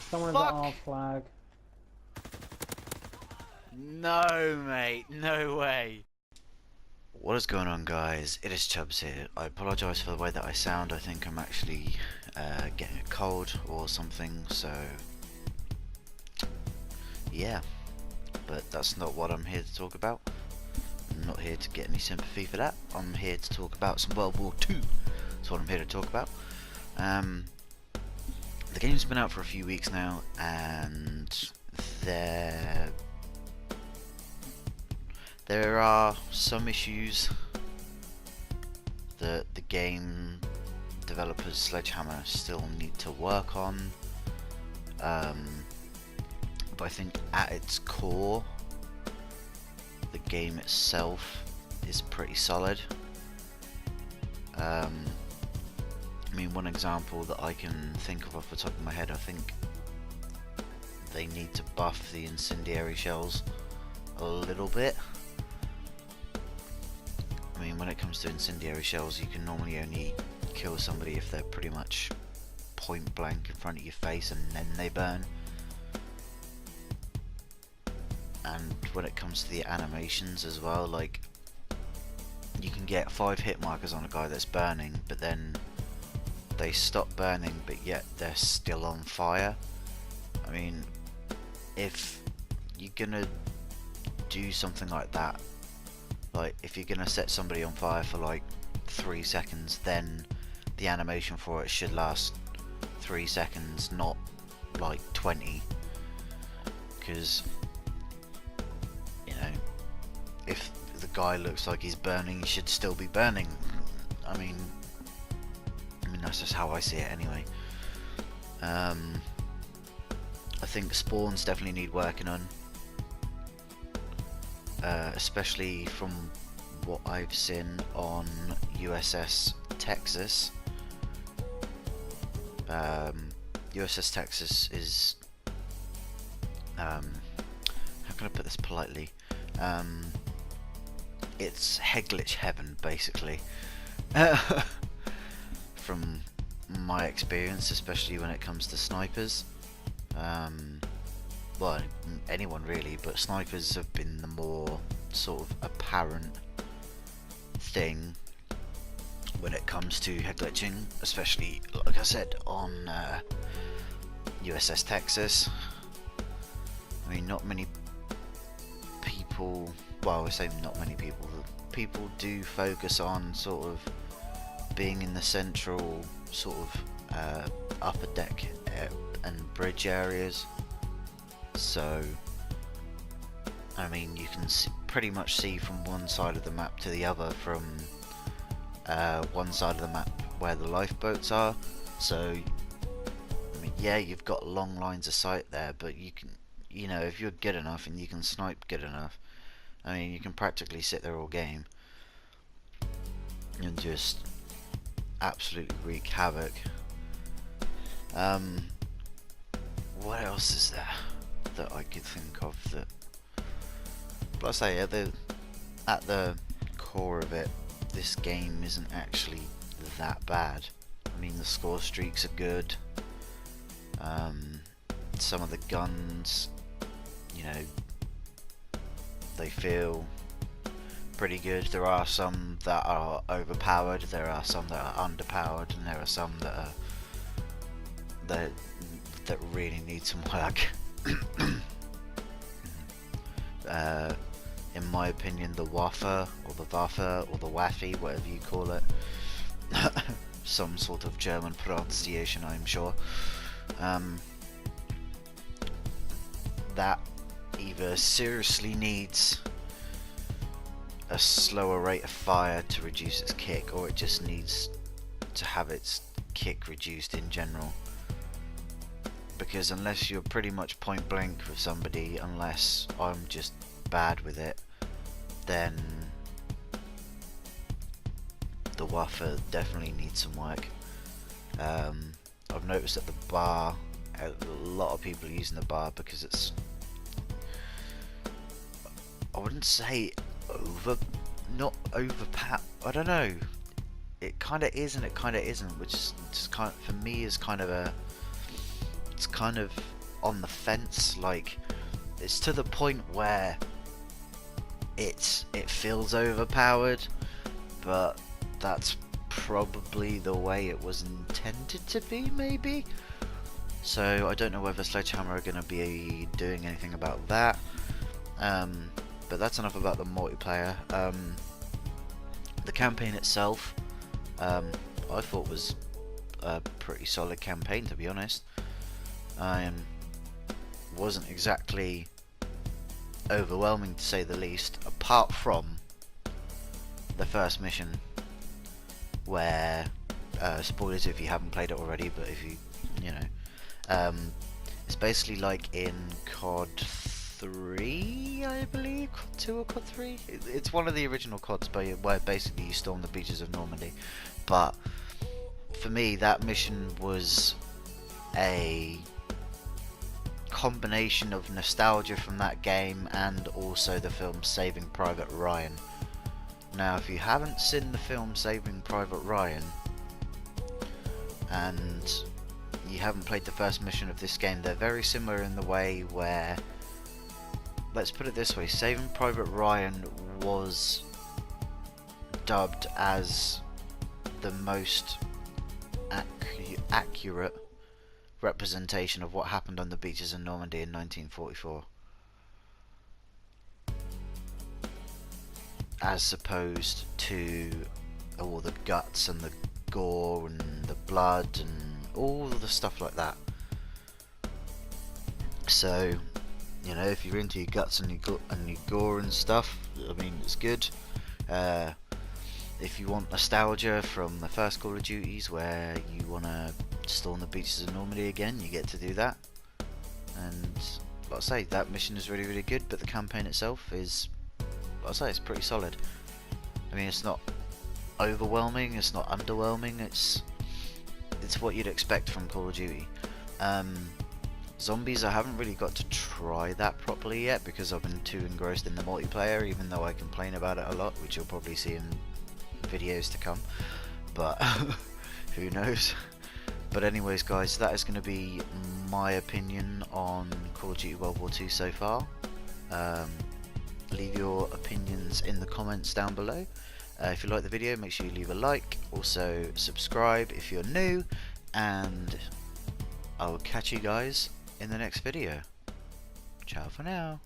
the Someone's at fuck? our flag. No, mate, no way. What is going on, guys? It is Chubbs here. I apologise for the way that I sound. I think I'm actually getting a cold or something, so yeah. But that's not what I'm here to talk about. I'm not here to get any sympathy for that. I'm here to talk about some World War II. That's what I'm here to talk about. The game's been out for a few weeks now, and there are some issues that the game developers Sledgehammer still need to work on. But I think at its core, the game itself is pretty solid. I mean, one example that I can think of off the top of my head, I think they need to buff the incendiary shells a little bit. I mean, when it comes to incendiary shells, you can normally only kill somebody if they're pretty much point blank in front of your face and then they burn. And when it comes to the animations as well, like, you can get 5 hit markers on a guy that's burning, but then they stop burning, but yet they're still on fire. I mean, if you're gonna do something like that, like if you're gonna set somebody on fire for like 3 seconds, then the animation for it should last 3 seconds, not like 20. Because, you know, if the guy looks like he's burning, he should still be burning. I mean that's just how I see it anyway. I think spawns definitely need working on, especially from what I've seen on USS Texas. USS Texas is, how can I put this politely? It's Heglitch heaven, basically. From my experience, especially when it comes to snipers. Well, anyone really, but snipers have been the more sort of apparent thing when it comes to head glitching, especially, like I said, on USS Texas. I mean, not many people, well, I say not many people, people do focus on sort of being in the central sort of upper deck and bridge areas. So I mean, you can pretty much see from one side of the map to the other, from one side of the map where the lifeboats are. So I mean, yeah, you've got long lines of sight there, but you can, you know, if you're good enough and you can snipe good enough, I mean, you can practically sit there all game and just absolutely wreak havoc. What else is there that I could think of that? But I say, at the core of it, this game isn't actually that bad. I mean, the score streaks are good. Some of the guns, you know, they feel pretty good. There are some that are overpowered, there are some that are underpowered, and there are some that are that really need some work. In my opinion, the Waffe, or the Waffe, or the Waffy, whatever you call it, some sort of German pronunciation, I'm sure, that either seriously needs a slower rate of fire to reduce its kick, or it just needs to have its kick reduced in general. Because unless you're pretty much point blank with somebody, unless I'm just bad with it, then the Waffe definitely needs some work. I've noticed at the bar, a lot of people are using the bar because it's, I wouldn't say not overpowered, I don't know, it kind of is and it kind of isn't, which is just kind of, for me, is kind of a it's kind of on the fence. Like, it's to the point where it feels overpowered, but that's probably the way it was intended to be, maybe. So I don't know whether Sledgehammer are going to be doing anything about that. But that's enough about the multiplayer. The campaign itself, I thought was a pretty solid campaign, to be honest. Wasn't exactly overwhelming, to say the least, apart from the first mission, where spoilers if you haven't played it already, but if you know, it's basically like in COD 3, I believe, COD 2 or COD 3. It's one of the original CODs, where basically you storm the beaches of Normandy. But for me, that mission was a combination of nostalgia from that game and also the film Saving Private Ryan. Now, if you haven't seen the film Saving Private Ryan and you haven't played the first mission of this game, they're very similar in the way where, let's put it this way, Saving Private Ryan was dubbed as the most accurate representation of what happened on the beaches of Normandy in 1944, as opposed to all the guts and the gore and the blood and all the stuff like that. So, you know, if you're into your guts and your gore and stuff, I mean, it's good. If you want nostalgia from the first Call of Duties, where you want to storm the beaches of Normandy again, you get to do that. And like I say, that mission is really, really good, but the campaign itself is, like I say, it's pretty solid. I mean, it's not overwhelming, it's not underwhelming, it's what you'd expect from Call of Duty. Zombies, I haven't really got to try that properly yet because I've been too engrossed in the multiplayer, even though I complain about it a lot, which you'll probably see in videos to come, but who knows. But anyways, guys, that is going to be my opinion on Call of Duty World War II so far. Leave your opinions in the comments down below. If you like the video, make sure you leave a like, also subscribe if you're new, and I will catch you guys in the next video. Ciao for now.